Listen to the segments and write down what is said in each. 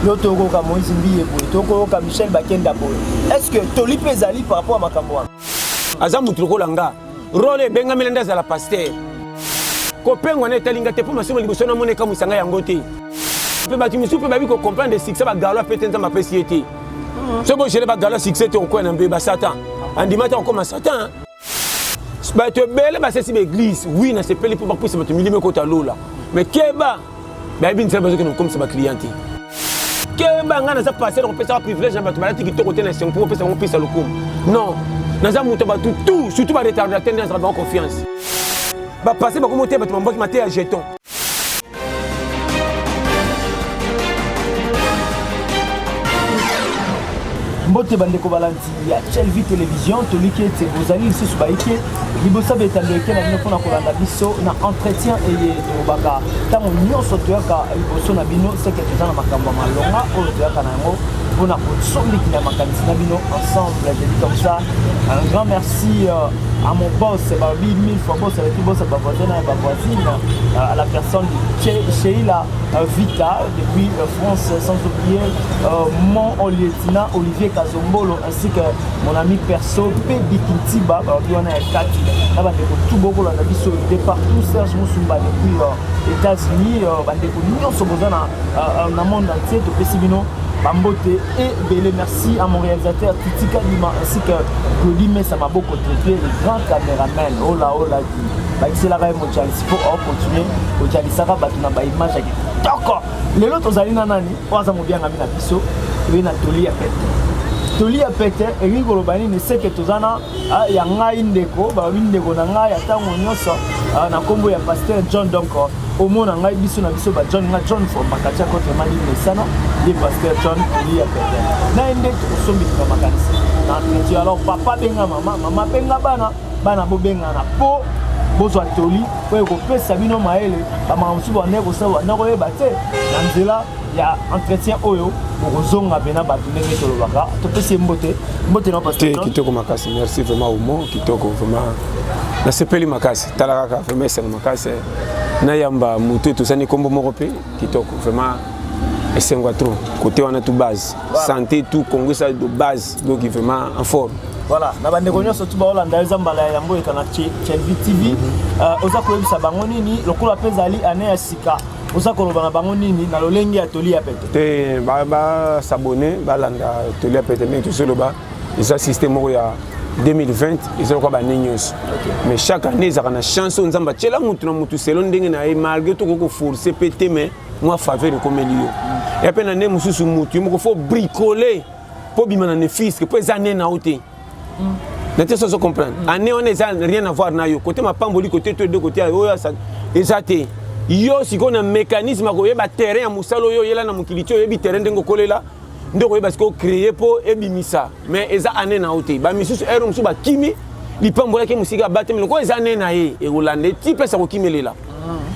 L'autre ka Moïse Mbiye boye, toko ka Michel Bakenda boye. Est-ce que toli pe zali par rapport à makambo wana? Aza mutu kolanga. Role benga melenda za la pasteur. Kopengo na talinga te po masomo liboso na moneka musanga yango te. Pe bati musu pe babi ko comprendre de succès ba galo peut-être nzamba pesiete. Ce bon je ba galo succès te ko na mbe ba Satan. Andimata ko ma Satan. Ba te bele ba sesi l'église. Oui, na se pele pour ba pousse ba te milime ko ta lola. Mais keba ba bin ça besoin que nous comme ça ba clienté. Keba ngana za passer on peut ça privilège na ba to ba tiki to côté nation pour peut ça on peut ça le coup. Non. Naza muto ba tout surtout ba retardateur dans sa confiance. Ba passer ba commenter ba to mboki maté à jeton. Mbote bandeko balanti ya Chelvi Télévision toliki ete bozali lisusu baike libosa betando eke na bino mpona kolanda biso na entretien eye tobaka ntango nyonso toyaka liboso na bino seke toza na makambo ya malonga oyo toyaka na yango mpona kosondiki na makanisi na bino ensemble. Je dis comme ça un grand merci à mon boss, Babi, 1000 fois boss avec boss à ma voisine et ma voisine, à la personne de Sheila Vita depuis France, sans oublier mon lieutenant Olivier Kazombolo ainsi que mon ami perso Baby Kintiba, Babi on a 4 là-bas de tout beaucoup là de partout Serge Moussumba depuis États-Unis, bandeko nyonso bozana na monde entier to pesibino Bambote et Bélé, merci à mon réalisateur Titika Lima ainsi que Godime Samaboko Traité, le grand caméraman. Oh là, c'est la reine Mochali. Il faut continuer. Mochali Sara Batuna ba image. D'accord. Les autres aux alina nani, on a bien ami na biso, et na toli a pété. Toli a pété et Rigo Lobani ne sait que tozana ya ngai ndeko, ba ndeko na ngai atango nyonso na kombo ya pasteur John donc au monde ngai biso na biso ba John from Makacha contre Mali Mesana. Pasteur John Toli a pété. Na ende to sombi na makanisi. Na tu alors papa benga mama benga bana bo benga na po bozo Toli ko ko pesa bino maele ba mamusu ba ndeko sa ba ndeko yeba te na nzela ya entretien oyo kozonga bena ba tunenge to lobaka to pesi mbote na pasteur kitoko makasi. Merci vraiment au mot kitoko vraiment na sepeli makasi talaka vraiment c'est makasi na yamba mutu to sani kombo morope kitoko vraiment. Et c'est un trop. Côté on a tout base. Voilà. Santé, tout, Congo, ça de base. Donc il est vraiment en forme. Voilà. Nous avons surtout Hollanda, Zambala, Yambo et Chelvi TV. Oza ko bisa bangoni ni lokola pezali ane asika. Oza ko lobana bangoni ni na lolengi atoli ya pete. Te ba s'abonner, ba landa atoli ya pete mais tout ce là-bas. Ils assistent moi ya 2020, ils ont quoi ba news. Mais chaque année ça a une chance on zamba tchela mutu selon ndenge na malgré tout ko forcer pété mais moi faveur comme lieu. Et après l'année mususu mutu il faut bricoler pour bimana ne fils que pour années na outé. N'était ça se comprendre. Année on est rien à voir na yo côté ma pamboli côté tous deux côtés yo ça exacté. Yo si qu'on a mécanisme ko yeba terrain musalo yo yela na mukilito yebi terrain ndengo kolela ndoko parce que créer pour ebimisa mais eza année na outé ba misusu ero musu ba kimi li pambola ke musika batem ko eza année na ye e rolande ti pesa ko kimelela.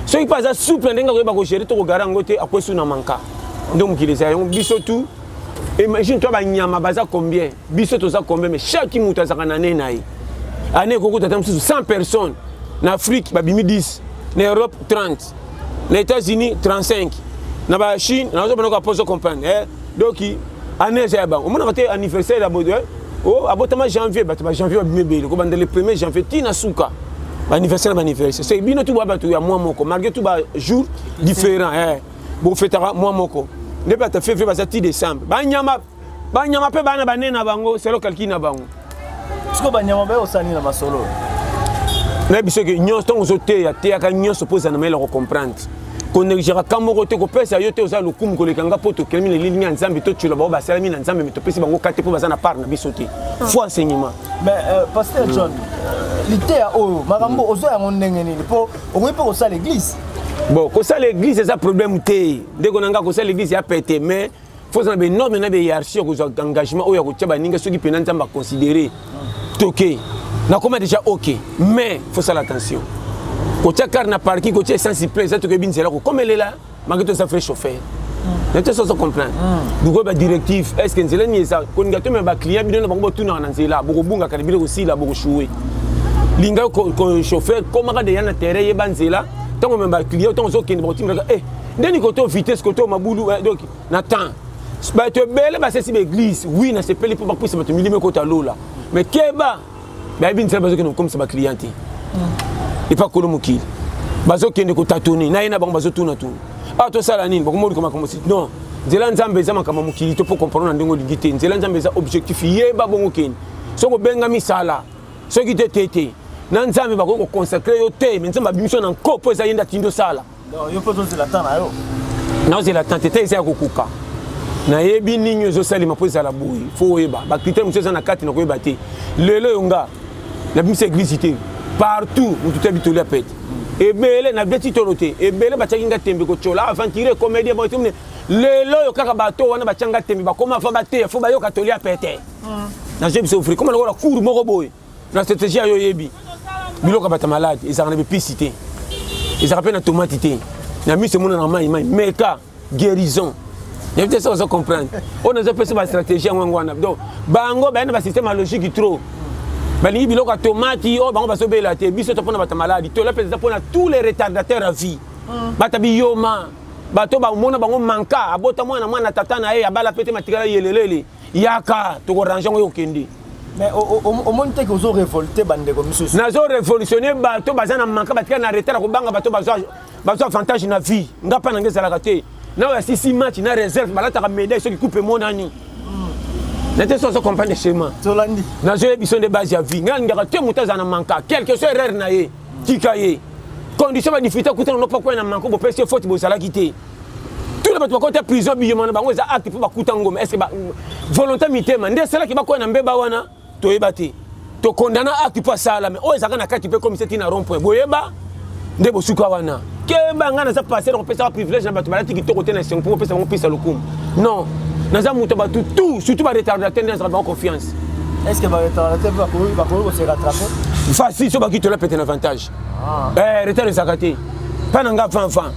Ce qui passe à souple ndenga ko ba ko gérer to ko garango te akwesu na manka. Donc il est biso tout. Imagine toi ba nyama baza combien? Biso to za combien mais chaque muta za kana na ye. Année ko ko tatam 100 personnes. Na Afrique ba bimi 10, na Europe 30, na États-Unis 35. Na ba Chine, na zo banoko poso comprendre. Donc année za ba. On mona ka anniversaire la bodé. Oh, abotama janvier, ba janvier ba bimi be. Ko bande le 1er janvier tina suka. Anniversaire. C'est bien tout ba ya moi moko. Malgré tout ba jour différent bon fêtera moi moko. Ne pas te février ba 10 décembre. Ba nyama pe bana banena bango, c'est le calcul na bango. Est-ce que ba nyama ba osani na masolo? Na biso que nyonso ton zoté ya te ya nyonso pose na mela comprendre. Ko negera kamoko te ko pesa yo te oza lokumu ko lekanga poto kelmi na ligne nzambe to tshula ba salami na nzambe to pesi bango kate po baza na part na biso te. Faut enseignement. Mais pasteur John l'ité à oyo makambo ozo ya ndenge nini po okoyi po ko l'église. Bon, quand ça l'église, c'est un problème. Dès qu'on a ça l'église, il y a pété. Mais il faut que nous ayons une hiérarchie, un engagement, où il y a ceux qui peuvent considérer. Ok. Nous avons déjà ok. Mais il faut faire attention. Quand tu as un parking, quand tu es sensible, ça te fait comme elle est là, malgré tout ça fait chauffer. Vous comprenez? Donc, la directive, est-ce que c'est ça? Quand on a un client, il y a un tout dans la zéla, beaucoup de aussi là, beaucoup choué. Linga chauffeur, comment on a un terrain, il y a un zéla. Tant que même client tant que qui ne vitesse côté maboulou donc n'attend bato ebele basesi baeglise oui nasepeli mpo bakwisa bato milime kota lola mais keba bayebi nzela bazokende kokomisa baclient te epa kolo mokili bazokende kotatone na ye na bango bazotuna tuna awa tosala nini bakomolika makambo si non nzela nzambe eza makambo mokili to mpo comprendre na ndenge olingi te nzela nzambe eza objectif yeba bongo kende soki obenga misala soki te tete na nzambe bakoki kokonsacre yo te me nzambe abimiso na nkopo eza yenda tindi osala yo mpo tozela temps na yo naozela temps te te eza ya kokuka nayebi nini ezosalema mpo ezala boye fo oyeba bakritere mosusu eza na kati na koyeba te lelo oyo nga nabimisa eglise te partout motu te bitoli ya pete ebele na beti tolo te ebele batiaki nga tembe kotyola aventure comédie botemne lelo oyo kaka bato wana batianga tembe bakoma fa bateya fo bayoka toli ya pete naje biso ofri koma lokola cour moko boye na stratégie ayo oyebi biloko bata malade ezalaka na bepisi te ezalaka mpe na tomate te na miso emona na mai meka guérison yebi te so ozo comprendre oyo nazopesa bastratégie yango wana donc bango bayana basystème logique trop balingi biloko ya tomati oyo bango bazobela te biso to mpona bata maladi tola mpenza mpona tous les retardateurs à vie bata biyoma bato bamona bango manka abota mwana tata na ye abala mpe te matikala yelelele yaka tokorange yango yokende mais omoni te ke ozo révolté bandeko misusu nazo révolutionner bato baza na manka batikala na retard kobanga bato bazwa avantage na vie nga mpa nange ezalaka te na oyo asisi match na réserve balataka médaille soki coupe emonani nete so comprendre schéma tolandi nazoyebiso nde base ya vie nga ningaka te moto aza na manka quelque soit erreur na ye tika ye condition badifite akutana no pakwe na manka bopesi ye faute bozalaki te tous les bato bakota prison biyoma na bango eza acte mpo bakuta ngoma est ce que volonté mitema nde esalaki bakoya na mbeba wana toyeba te tokondana acte mpo asala mais oyo ezalaka na kati mpe komisa tina rond point boyeba nde bosuka wana keba nga naza passe na kopesaka privilège na bato balati kitoko te na esengo mpo kopesa bango pesa lokumu non naza moto bato tout surtout baretardateur nde nazaka bango confiance est ce que baretardateur bakoki kose rattrape facile so bakitola pete na avantage retard ezalaka te mpa na nga fan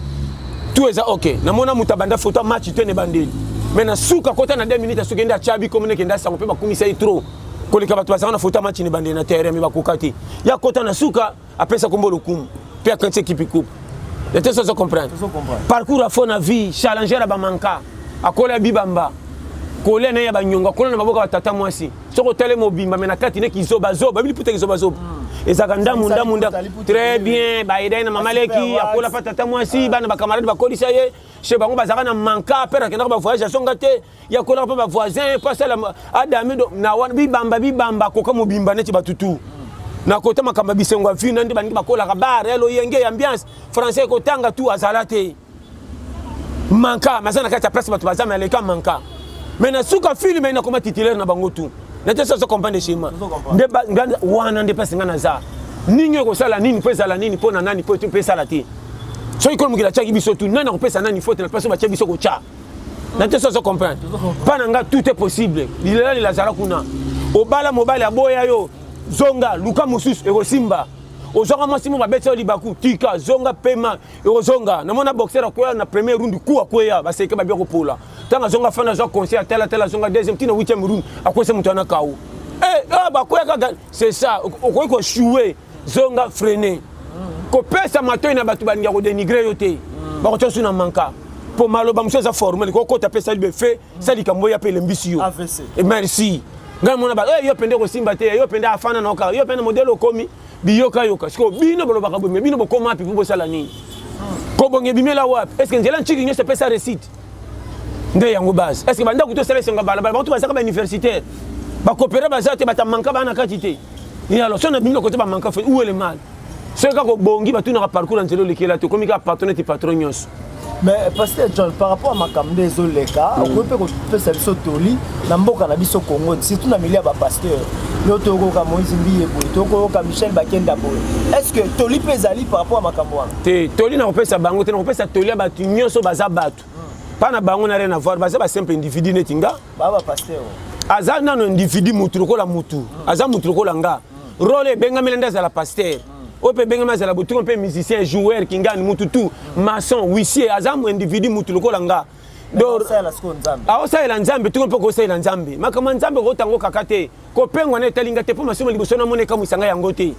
tout eza ok namona moto abanda photo match te ne bandeli mais na suka kota na 2 minutes asuki ende atyabi komune kende asango mpe bakumisa ye trop koleka bato bazalaka na photo match ne bandeli na terrain me bakoka te ya kota na suka apesa kombo lokumu mpe akanisi ekipe coupe ete so comprendre parcours a fo na vie challenger ya bamanka akola ya bibamba kolia na ya banyonga kola na maboka batata mwasi soko tele mobimba me na kati ne kizoba zoba bili puta kizoba zoba ezaka ndamu très bien baida na mamaleki akola pa tata mwasi bana ba camarade bakolisa ye chez bango bazaka na manka pera kenda ba voyage songa te ya kola pa ba voisin pas la adami na wana bibamba koka mobimba neti batutu na kota makamba bisengo vina ndi bandi bakola ka bar elo yenge ambiance français kotanga tout azalate manka mazana kati place batu bazama aleka manka mais na suka film ina koma titulaire na bango tout nete so comprendre schéma nde wana nde pasi ngana za ninyo ko sala nini pesa la nini pona nani po tu pesa la te so iko mukila chaki biso tout nana ko pesa nani faute na place ba chaki biso ko cha nete so comprendre pana nga tout est possible lilela lazara kuna obala mobile aboya yo zonga luka mususu ekosimba ozonga mwasimu babeti yo libaku tika zonga pema ekozonga namona boxer akoya na premier round ku akoya baseke babia kopola tanga zonga fana zo conseil tela zonga deuxième tina 8e round akwese mutu ana kawo bakoya kaka c'est ça okoki koshuwe zonga freiner kopesa matoi na bato baninga kodenigre yo te bakotia su na manka po maloba mosu eza formel kokota pesa libe fe salikambo ya pe lembisi yo merci ngai mona ba yo pende kosimba te yo pende afana na oka yo pende modèle okomi biyoka siko bino bolobaka bomi bino bokoma api po bosala nini ko bonge bimela wapi est ce que nzela nchiki nyose pesa receipt nde yango base est ce que banda kuto sala senga bala bantu basaka ba universitaire ba coopérer bazate bata manka bana kati te et alors sona bino côté ba manka où est le mal ce ka ko bongi batu na parcours nzelo lekela to komika patronne ti patronios. Mais pasteur John, par rapport à Makamde Zoleka, on peut faire ça biso toli, na mboka na biso Congo, surtout na milieu ba pasteur. Yo toko ka Moïse Mbiye boy, toko ka Michel Bakenda boy. Est-ce que toli pezali par rapport à Makambo wana? Te toli na opesa bango te na opesa toli ba tu nyonso baza batu. Pas na bango na rien à voir, baza ba simple individu netinga. Ba pasteur. Aza na no individu mutu lokola mutu. Aza mutu lokola nga. Role benga melenda za la pasteur. Ope benga mazala butu on peut musicien joueur kinga ni mutu tout maçon huissier azam individu mutu lokola nga donc ça la seconde nzambe ah ça ila nzambe tout on peut ko ça ila nzambe makama nzambe ko tango kakate ko pengwa na talinga te po masumo liboso na moneka musanga yango te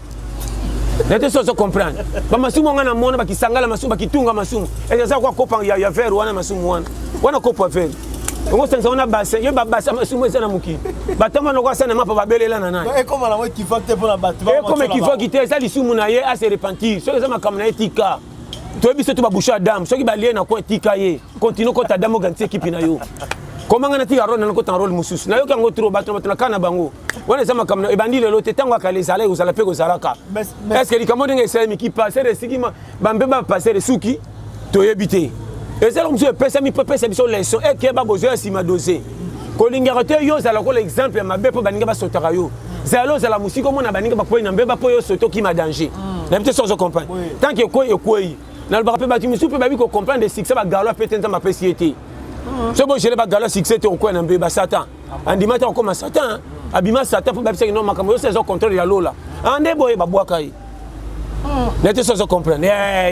nete so comprendre ba masumo ngana mona bakisangala masumo bakitunga masumo et ça quoi kopa ya ver wana masumo wana kopa ver on senza on a bassin yo ba bassin sumo sana muki batama no kwa sana mapa babelela na nani et comme la moi qui faut que pour la battre et comme qui faut quitter ça lisumu na ye a se repentir so que ça makam na etika to biso to babusha dam so ki balie na ko etika ye continue ko ta damo ganti équipe na yo comment ngana tika role na ko tan role mususu na yo kango tro batama na kana bango wana ça makam na ebandi lelo te tango akale sala uzala pe ko zalaka est-ce que likamo ndenge esa mi ki passer de sikima bambe ba passer de suki to yebite et ça comme je pesa mi pesa biso leçon et que ba besoin si ma dosé ko lingara te yo zala ko l'exemple ma be po baninga ba sotaka yo zalo zala musique comme na baninga ba ko na mbeba po yo soto ki ma danger na peut sans comprendre tant que ko ekoi na le rappel ba tu musu pe ba bi ko comprendre de succès ba galo peut être ma péciété c'est bon je le ba galo succès te ko na mbeba satan andima ta ko ma satan abima satan po ba bisa no makambo yo saison contrôle ya lola ande boye ba boaka yi n'était sans comprendre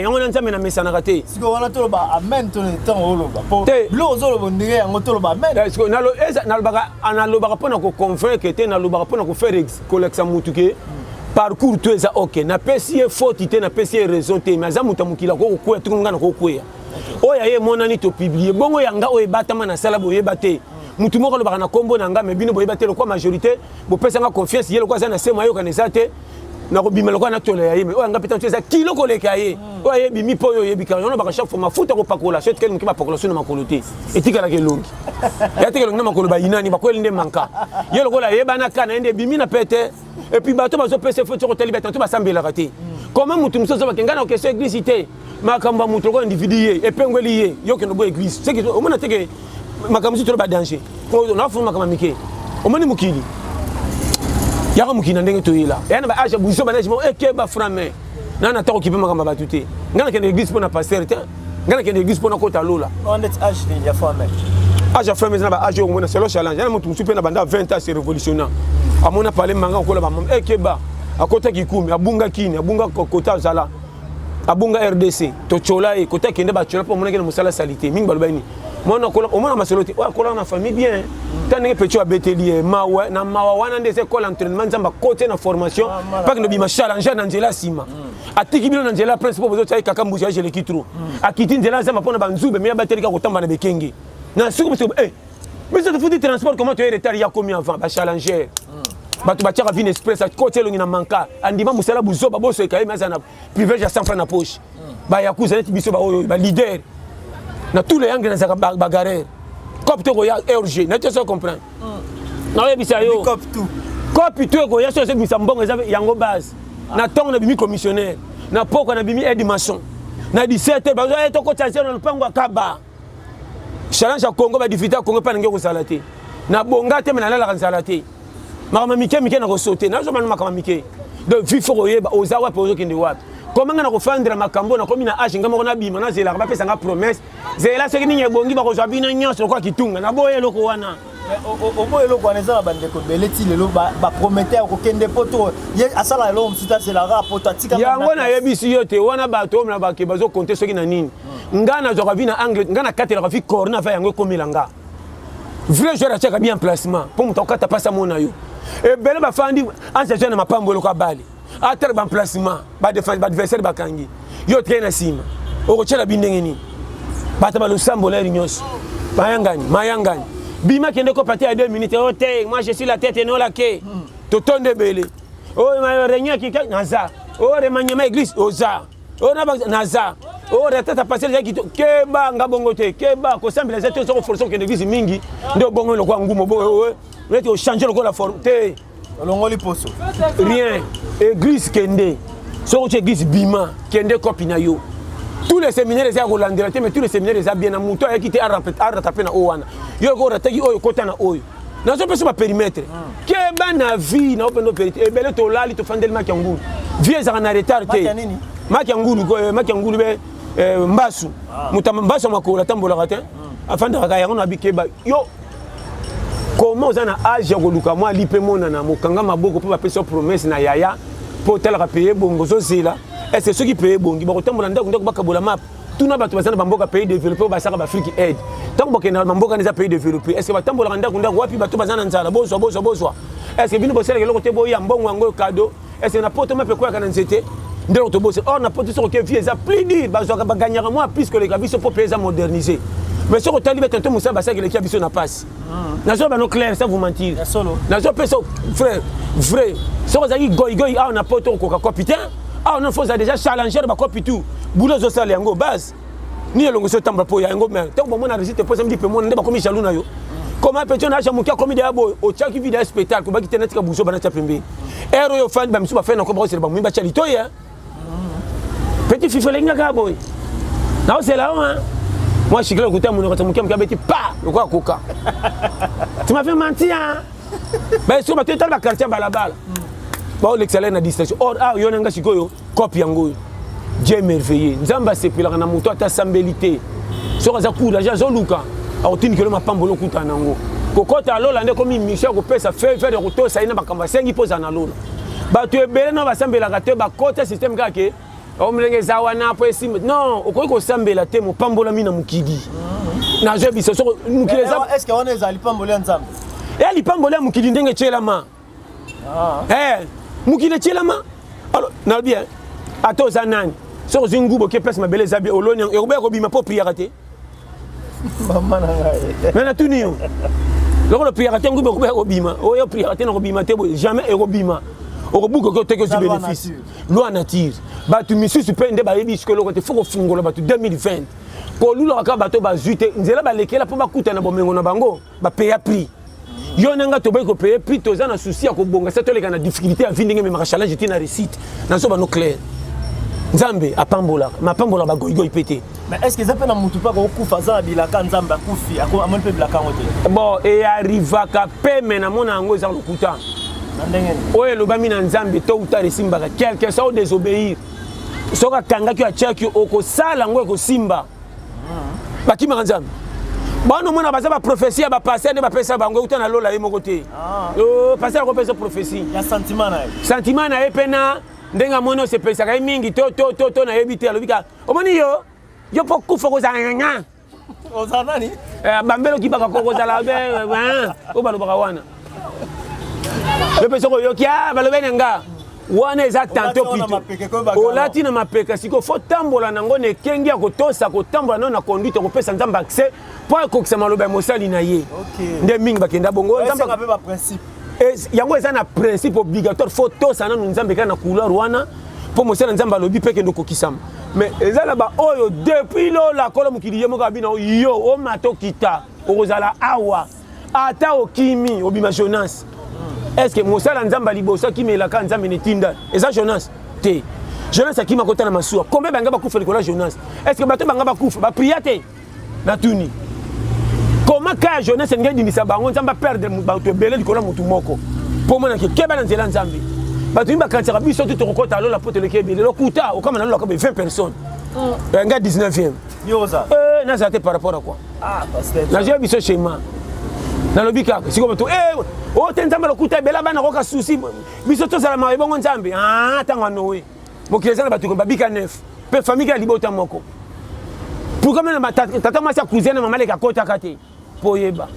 on a entamé na messana raté si on a tout ba amen ton temps oloba pour lozo lo ndire en to ba amen est-ce que na lo baka analo baka pona ko convaincre que na lo baka pona ko faire collection mutuke parcours tout ça OK na pesier faute te na pesier raison te mais amuta mukila ko ko tu ngana ko ko ya oya ye monani to publier bongo yanga o ebatama na sala boye baté mutu moko lo baka na kombo na nga mais bino boye baté lo kwa majorité bo pesa nga confiance yelo kwa sana sema yo kanisa te na ko bimela ko na tole ya yeme o anga petan tu eza kilo ko leka ye o ye bimi po yo ye bika yo na baka chaque fois mafuta ko pakola so tkeli mkiba pakola so na makolote etika la kelongi ya tekelo na makolo ba inani ba ko linde manka ye lo ko la ye bana kana ende bimi na pete et puis bato bazo pese faut to teli betan to ba sambela raté comment mutu muso ba kenga na question église té makamba mutu ko individu ye e pengweli ye yo ke no bo église c'est que o mona teke makamba to ba danger ko na fu makamba mike o moni mukili yaka mukina ndenge toyela yana ba aja buzo management eke ba frame nana ta okipe makamba batute ngana ke l'église pour na pasteur te ngana ke l'église pour na kota lola on est âge de ya frame aja frame na ba aja o mona c'est le challenge yana mutu musupe na banda 20 ans c'est révolutionnaire amona parler manga okola ba eke ba akota kikumi abunga kini abunga kota zala abunga RDC to chola e kota kende ba chola pour mona ke na musala salité mingi balobani mona kola o mona masoloti wa kola na famille bien tandis que petit abeteli mawa na mawa wana ndese école entraînement nzamba côté na formation pas que no bima challenge na nzela sima atiki bino na nzela principal bozo tsai kaka mbuzi je lekitro akiti nzela nzamba pona banzube mais abateli ka kotamba na bekenge na suku parce que mais ça te faut du transport comment tu es retard ya combien avant ba challenger batu batiaka vine express à côté longi na manka andima musala buzo ba boso ekaye mais na privilège à 100 francs na poche ba yakuza net biso ba leader na tous les angles na bagarre cop to ya RG na tu comprendre na ye bisa yo cop tout cop to ko ya so se bisa mbongo eza yango base na tongo na bimi commissionnaire na poko na bimi aide maçon na 17 ba zo to ko tsanse na lupango akaba challenge ya Congo ba difita Congo pa ngeko salate na bonga te na la salate makama mike na ko sauter na zo manu makama mike de vifo ko yeba ozawa pe ozo kende wapi comment ngana ko fandra makambo na komi na age ngamo na bima na zela ba pesa nga promesse zela so kini nyebongi ba ko zwa bino nyonso ko kitunga na boye loko wana o boye loko wana za bande ko beleti lelo ba prometteur ko kende poto ye asala lo msita c'est la rapport atika yango na yebisi yote wana bato na ba ke bazo compter so kina nini ngana zo ka vina angle ngana katela ka fi corner fa yango komilanga vrai joueur achaka bien placement pour mutokata pasa mona yo e bele ba fandi ancien na mapambo loko abali atere ba placement ba défense ba adversaire ba kangi yo tena sima o ko chela bindenge ni bata ba lusambo la nyos mayangani bima kende ko partir à 2 minutes oh te moi je suis la tête et non la queue to tonde bele oh ma réunion qui naza oh remanyama église oza oh na naza oh retata passer les qui keba ngabongo te keba ko sambela zeto so force que l'église mingi ndo bongo lo kwa ngumo bo on est au changer le la forme te longoli poso rien église kende so que église bima kende copina yo tous les séminaires les a rolandela mais tous les séminaires les a bien na muto a quitté à rattraper na owana yo ko rataki oyo kota na oyo na so pesa périmètre keba na vie na open opérité e bele to lali to fandel makangulu vie za na retard te makangulu be mbasu mutamba mbasu makola tambola kata afanda kaka yango na bikeba yo comment on a âge ya koluka moi lipe mona na mokanga maboko po ba pesa promesse na yaya po tala ka payer bongo zo zela et c'est ceux qui payent bongi ba kotambola ndako ndako bakabola map tuna bato bazana bamboka pays développé ba saka ba Afrique aide tant que na bamboka neza pays développé est-ce que batambola ndako ndako wapi bato bazana nzala bozwa est-ce que bino bosela ke lokote boya mbongo ngo cadeau est-ce que na poto mape kwa kana nzete ndelo to bosse or na poto so ke vie za plus dire bazwa ba gagner moi plus que les gabiso pour payer za moderniser mais ce que tu as dit tantôt Moussa Bassa que l'équipe biso na passe nazo ba no clair ça vous mentir nazo peso frère vrai ce que zaki goy ah on a pas ton coca capitaine ah on faut déjà challenger ba copie tout boulot zo sala yango base ni elongo so tamba po yango mais tant bon na résultat po ça me dit pe mon ndeba komi jaloux na yo comment peut-on acha mukia komi de abo o tchaki video spectacle ko ba kitena tika buso bana chapembe ero yo fan ba misu ba fait na ko ba ba mimba chalito ya petit fifa lenga ka boy na c'est là hein. Moi, je suis là, écoutez, mon petit pas, le quoi, coca. Tu m'as fait mentir, hein? Ben, sur ma tête, tu as quartier balabala. Bon, l'excellent à distraction. Or, ah, yon nga chikoyo, copie yango. Dieu merveilleux. Nzamba c'est pila na moto ta sambelité. Sur za coup, la jazo luka. A otini kelo mapambolo kuta nango. Kokota lola ndeko mi mission ko pesa faire de retour ça ina bakamba sengi poza na lola. Ba tu ebele na basambela ka te ba kota système ka ke. Omlenge zawana po esim non okoki kosambela te mopambola mina mukidi na je biso so mukile za est-ce que on est ali pambola nzambe et ali pambola mukidi ndenge chelama mukile chelama alors na bien ato za nani so zingubo ke place mabele zabi oloni ekobe ko bima po prière te mama na ngai mais na tunio loko prière te ngubo ko bima o yo prière te na ko bima te jamais eko bima au bout que tu as bénéfice loi nature batu misusu pende ba yebi ce que lokote faut fungola batu 2020 ko lula ka bato ba zuite nzela ba lekela po ba kuta na bomengo na bango ba payer prix yo nanga to ba ko payer prix to za na souci ko bonga ça to leka na difficulté à vindinga me ma challenge ti na réussite na so ba no clair nzambe apambola mapambola ba goigo pété mais est-ce que ça peut na mutu pa ko kufa za bilaka nzambe akufi ako amon pe bilaka ngote bon et arriva ka pe mena mona ngo za lokuta oye lobami na nzambe to uta resimbaka quelque soit désobéir soka kanga ki achaki oko sala ngo ko simba bakima nzambe bano mona baza ba prophétie ba passer ne ba pesa bango uta na lola yemo côté passer ko pesa prophétie ya sentiment na epena ndenga mono se pesa kai mingi to na yebite alobika omoni yo po kufa ko zanga ozanani bambelo ki baka ko zala be o balo baka wana le peso ko yokia balobene nga wana eza tanto pito olati na mapeka siko fo tambola nango ne kengi ya kotosa kotambola no na conduite ko pesa nzamba accès po akokisa maloba mosali na ye nde mingi bakenda bongo nzamba ba principe yango eza na principe obligatoire fo tosa na nzambe kana couleur wana po mosala nzamba lobi peke ndo kokisama mais eza la ba oyo depuis lo la kolo mukili yemo ka bino yo o mato kita okozala awa ata okimi obima Jonas. Est-ce que Moussa Nzamba libosa qui me la kan Nzamba netinda eza Jonas te Jonas akima kota na masuwa combien banga ba kufa likola Jonas est-ce que bato banga ba kufa ba priate na tuni comment ka Jonas ngedi ndisa bango Nzamba perdre bato belé likola mutu moko po mona ke keba na nzela Nzambe bato imba kantsaka biso tout kokota lo la poto le kebele lo kuta o kama na lo ka 20 personnes nga 19e yoza na ça te par rapport à quoi pasteur na j'ai biso schéma na lobika siko bato o tenzamba lokuta bela bana ko ka souci biso to sala ma bongo Nzambe tanga nowe mokileza na bato ko babika neuf pe famille ka libota moko pour comme na tata masa cousine mama le ka kota kate poyeba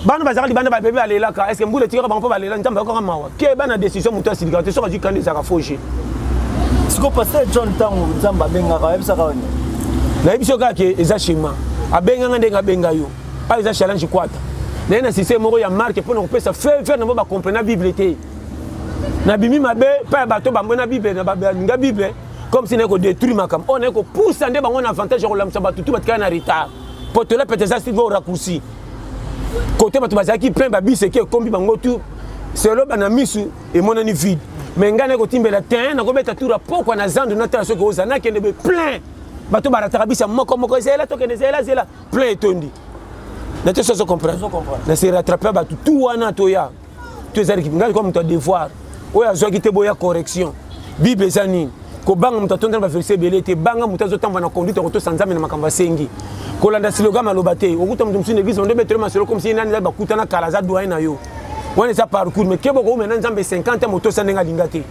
bana bazali bana ba bébé alela ka est-ce que mbule tira bango balela Nzambe ko mawa ke bana décision muto asidika te so ka jikande za ka fauché siko pasteur John tango Nzamba benga ka ebisa ka woni na ebiso ka ke eza shima abenga ndenga benga yo pa eza challenge kwata na système moko ya marque pour nous pesa faire na ba comprendre Bible te na bimi mabe pa bato ba mbona Bible na ba nga Bible comme si neko détruire makam on eko pousse ndé bango na avantage ko lamsa ba tutu batka na retard pour te la peut-être ça au raccourci côté bato bazaki plein ba bise ke kombi bango tout c'est lo bana misu et mon ani vide mais ngane ko timbela ten na ko beta tour poko na zando na tala soko ozana ke ndebe plein bato barataka bisa moko zela to ke zela plein etondi. Na te so comprendre. Na se rattraper ba tout wana to ya. Tu es équipe ngali comme ton devoir. Oya zo ki te boya correction. Bible ezani. Ko banga mutatonda ba verset belé te banga mutazo tamba na conduite ko to sanzame na makamba sengi. Ko landa slogan malobate. Okuta mutu msine église on debe trema selo comme si nani ba kutana kala za doa na yo. Wana sa parcours mais kebo ko mena nzambe 50 moto sanenga lingate.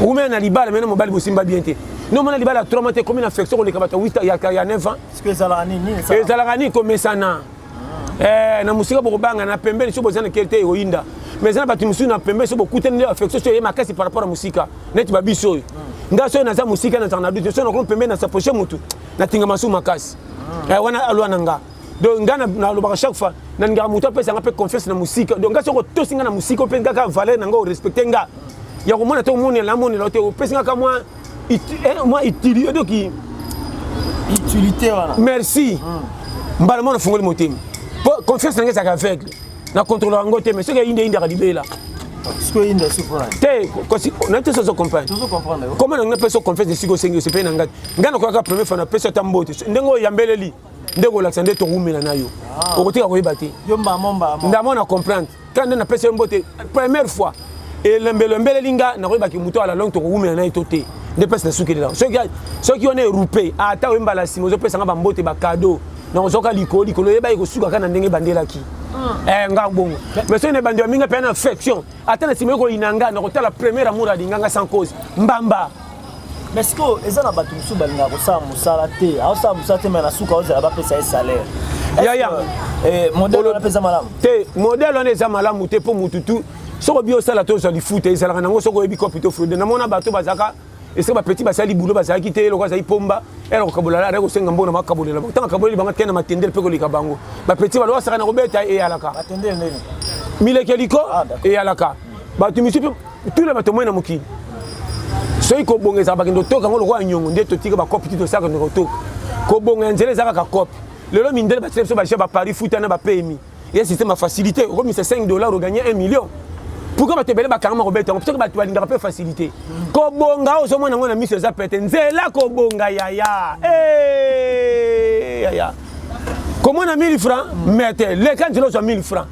Ou mena libala mena mobali bosimba bien te. Non mona libala 3 mois te comme une infection ko le kabata 8 ya 9 ans. Est-ce que ça la nini ça? Ça la nini comme ça na. Na musika bokobanga na pembeni so bozana kelite yoinda mais na batu musu na pembeni so bokutene affection so yema kasi par rapport à musika net babiso nga so na za musika na tana du so na ko pembeni na sapoche mutu na tinga masu makasi wana alwa nanga donc ngana na lo chaque fois na ngara muto pesa nga pe confiance na musique donc nga soko to singa na musique pe nga valeur na nga respecter nga ya ko mona to moni la moni la te pesa nga moi utilité donc utilité voilà merci mbala mona fungoli motema confiance na nga ça aveugle na contrôler ngo te mais ce que inde ka libela ce que inde se prend te on a tous comprendre comment on peut se confiance de sigo sengi se pe na nga ngana ko ka première fois na pesa tambote ndengo yambeleli ndeko l'accent to rumela na yo okotika ko yebati yo mbamomba ndamona comprendre quand na pesa mbote première fois et lembele linga na ko yebaki muto ala long to rumela na itote de pesa suki de là ceux qui on est roupé ata wemba la simo zo pesa nga mbote ba cadeau na ozoka likoli kolo yeba ko suka kana ndenge bandela ki nga bongo mais ce ne bandi minga pe na affection ata na simo ko inanga na ko tala première amour a dinganga sans cause mbamba. Mais est-ce que les gens battu sous balinga ko sa musala te a sa musala te mais na suka oza ba pesa salaire modèle on pesa malamu te modèle on eza malamu te po mututu soko bio sala to so li foot ezala nango soko ebi ko plutôt fraude na mona bato bazaka est-ce que ba petit basali boulot bazaki te loko za ipomba ero kabola la ko senga mbona makabolela tanga kabolela banga tena matendele pe ko lika bango ba petit balo saka na robeta e alaka matendele ndeni mile keliko e alaka bato misupe tous les bato moyena moki soki kobongeza bakendo toka ngo lokwa nyongo nde totika ba copie to saka no toka kobonga nzele zaka ka copie lelo mindele ba tseso ba chef ba Paris foot na ba PMI et système a facilité au comme c'est $5 au gagner 1 million pourquoi ba tebele ba karama robeta parce que ba tu balinga pe facilité kobonga o so mona ngona mise za pete nzela kobonga yaya yaya comment on a 1000 francs mettez les quand je leur 1000 francs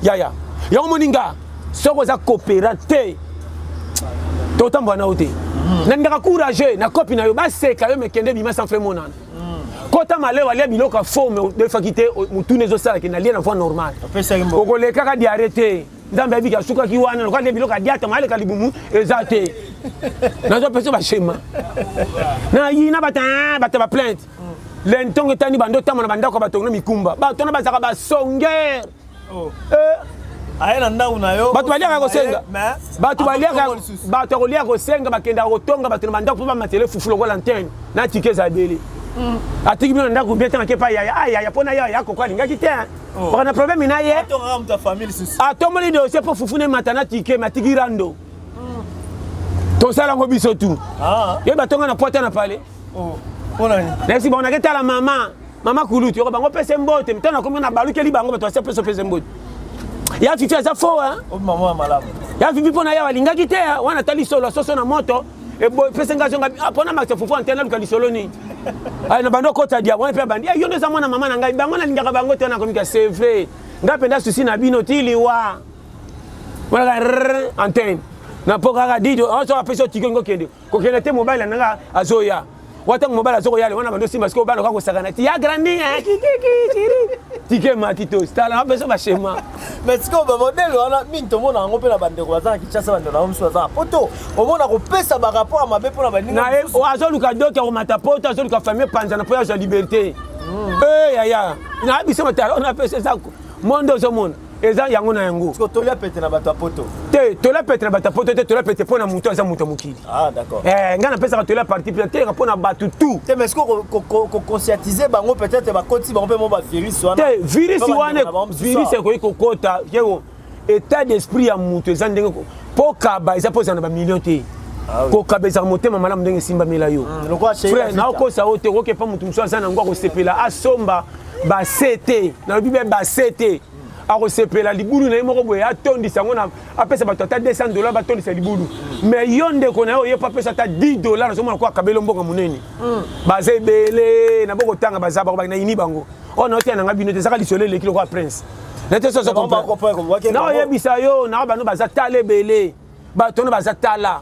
yaya yo moninga soko za coopérative totambo na ote na ndaka courageux na copie na yo ba seka yo mekende bima sans faire monana kota male wale biloko forme de fakité mutune zo sala ke na lien na voie normale okoleka ka di arrêter nzambe abika suka ki wana lokwa biloko diata male kalibumu ezate na zo peso ba schéma na yina bata ba plainte lentongo tani bando tamana bandako batongo mikumba batona bazaka ba songer ayena ndau na yo bato baliaka kosenga bato kolia kosenga bakenda kotonga bato na bandako pa matele fufu lokola antenne na tike za bele atiki bino ndako bien tant que pa ya pona ya ko kwalinga kite on a problème na ye to ngam ta famille susu atomoli dossier pour fufu ne matana tike matiki rando to sala ngo biso tu ye batonga na porte na pale pona ni merci bon on a que la maman kuluti yo bango pese mbote mtana komi na balukeli bango bato se pese mbote ya fifi aza fo maman malamu ya fifi pona ya walinga kite wana tali solo soso na moto e bo pese ngazo ngabi pona maxe fufu antena lukali solo ni ay na bando kota dia wana pe bandi yo ndeza mwana mama na ngai bango na lingaka bango tena komika c'est vrai ngapenda susi na bino tili wa wana antenne na poka ga dido so apesa tikongo kende ko kende te mobile nanga azoya wata mobile azoko yale wana bando simba sko balo kako sakana ti ya grandi tike matito stala apesa ba shema mais ce que ba modèle wana minto mona ngo pe na bande ko bazana kichasa bande na mso za poto omona ko pesa ba rapport mabe pona baninga na o azoluka doka ko mata poto azoluka famille panza na poya za liberté ya na biso mata on a pesa ça mondo zo mona eza yango na yango parce que tolia pete na bato poto te tolia pete na bato poto te tolia pete pona muto za muto mukili d'accord ngana pesa ka tolia parti te pona bato tout te mais est-ce que conscientiser bango peut-être ba koti bango pe mo ba virus wana te virus wana virus ko kota yego état d'esprit ya muto eza ndenge po kaba eza poza na ba million te ko kabeza motema malamu ndenge simba mela yo frère na ko sa ote ko ke pa mutu mso za na ngwa ko sepela asomba ba CT na bibe ba CT a resepela libulu na yemo ko boya atondisa ngona apesa bato ata $200 batondisa libulu mais yonde ko na yo yepa pesa ata $10 so mona ko akabelo mbonga munene bazebele na boko tanga bazaba ko na ini bango ona otia na ngabino te saka lisole le kilo ko prince na te so comprendre na yebisa yo na bano bazatale bele bato na bazatala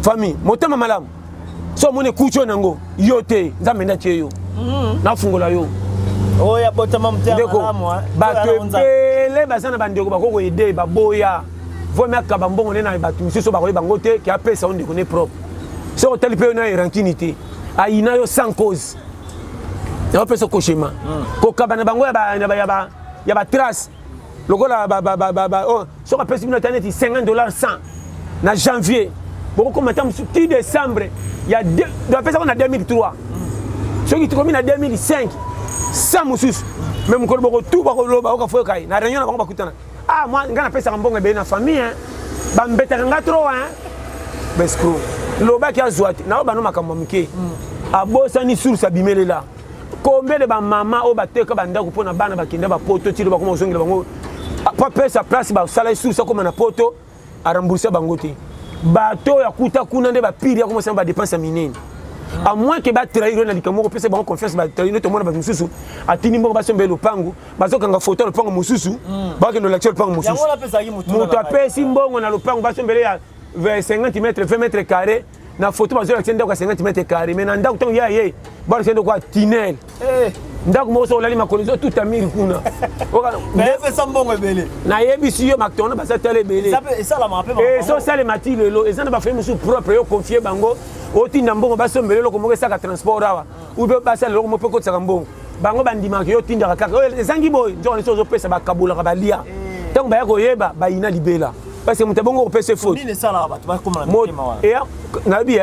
famille motema malamu so mone kucho nango yote nzambe ndache yo na fungola yo oya botama mtema malamu bato ebele bazana bandeko bakoko ede baboya vomi akaba mbongo nde na bato misusu bakoyeba bango te ke apesa yo ndeko ne propre so otali mpe yo na erankini te ayina yo sans cause naopesa koshema kokaba na bango ya batrace lokola soki apesi bino ata neti $50 100 na janvier bokokoma ta mosu ti décembre apesa ko na 2003 soki tikomi na 2005 sa mususu mais mokolo boko tout bakoloba okafoyo kai na réunion na bango bakutana ah moi nga napesaka mbongo ebele na famille hein bambetaka nga trop hein besco lobaki azwa te nao bano makambo mike abosani source abimelela combien de bamama oyo bateka bandako mpona bana bakende bapoto tilo bakoma ozongela bango apesa place basala source akoma na poto arembourse bango te bato ya kuta kuna nde bapiri akomosana badepense ya minene à moins que batrahir na likambo ko pesa bango confiance batrahir to mona ba mususu atini mbongo basombe lopango bazokanga photo lopango mususu bakendo lecture lopango mususu yango lapesa ki mutu apesi mbongo na lopango basombele ya 50 m 20 m carrés na photo bazola tenda kwa 50 m carrés mais na ndako to ya ye ba tenda kwa tunnel ndako mo so lali makolizo tout amiri kuna mais pesa mbongo ebele na yebisi yo maktona basatale ebele ça la m'appelle et so ça le mati lelo et ça na ba fait musu propre yo confier bango otinda mbongo basombele loko moko esaka transport awa ube basala loko moko kotsaka mbongo bango bandimaka yo tindaka kaka ezangi boy njo on so pesa bakabulaka balia tango baya koyeba bayina libela parce que mutu bongo kopesa faute nini sala bato bakoma na motema wa et na bi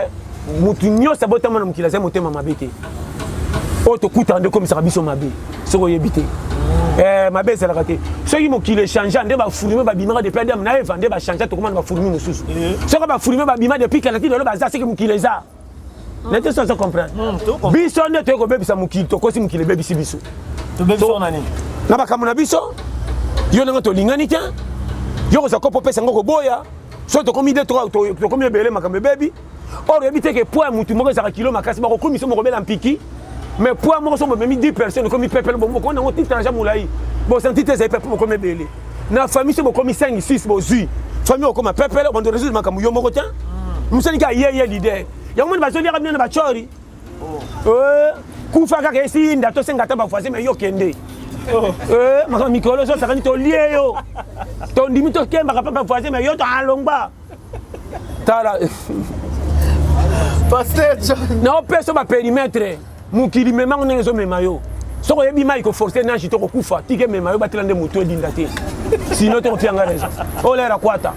mutu nyosa botama na mukila za motema mabete oto kuta ande komisaka biso mabe soko yebite mabe ezalaka te soki mokili echange nde bafurime babimaka depuis adam na eva nde bachange tokomana bafurime mosusu soki bafurime babima depuis kalaki lelo baza soki mokili eza nete soza comprendre biso nde toye kobebisa mokili tokosi mokili ebebisi biso na makambo na biso yo ndenge tolingani te yo kozwa kopo opesa yango koboya so tokomi de tokomi ebele makambo ebebi or oyebi te ke poids mutu moko ezalaka kilo makasi bakokomi so mokobela mpiki mais pour moi, on m'a mis 10 personnes comme peuple bon on a un titre en moulaï bon senti tes peuple comme belé na famille c'est comme 5 6 bozu famille comme peuple on doit résoudre comme yo moko tiens musani ka yeye leader ya mo ba zoli rabina na ba chori kufa kaka esi nda to senga ta ba voisin mais yo kende maka mikolo so sakani to lié yo to ndimi to kemba ka pa voisin mais yo to alongba tala pasteur non personne ba périmètre mukili mema ngene zo mema yo soko yebi mai ko forcer na chito ko kufa tike mema yo batela nde moto edinda te sinon te ofianga raison olera kwata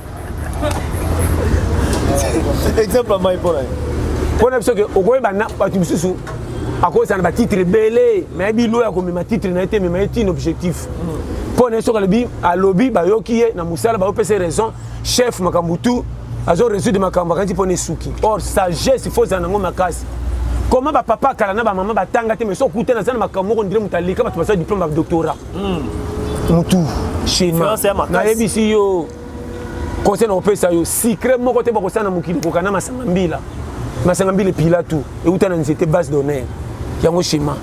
exemple mai pona biso ke okoyeba na batu bisusu akoza na ba titre belé mais bilo ya ko mema titre na été mema est un objectif pona soko lebi alobi ba yokiye na musala ba opese raison chef makambutu azo résoudre makambo kanti pona suki or sagesse il faut zanango makasi comment ba papa kala na ba maman batanga te mais so kuta na sana makambo ko ndire mutalika ba tubasa diplôme ba doctorat mutu chema na ebisi yo conseil na opesa yo secret moko te ba ko sana mukili ko kana masanga mbila pila tu e utana nzete base d'honneur yango chema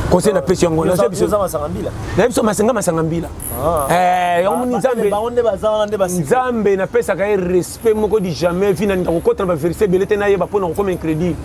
conseil na pesi yango na biso masanga mbila na biso masanga mbila yango nzambe na pesa ka respect moko di jamais vina ndako kota ba verser belete na yeba pona ko incrédule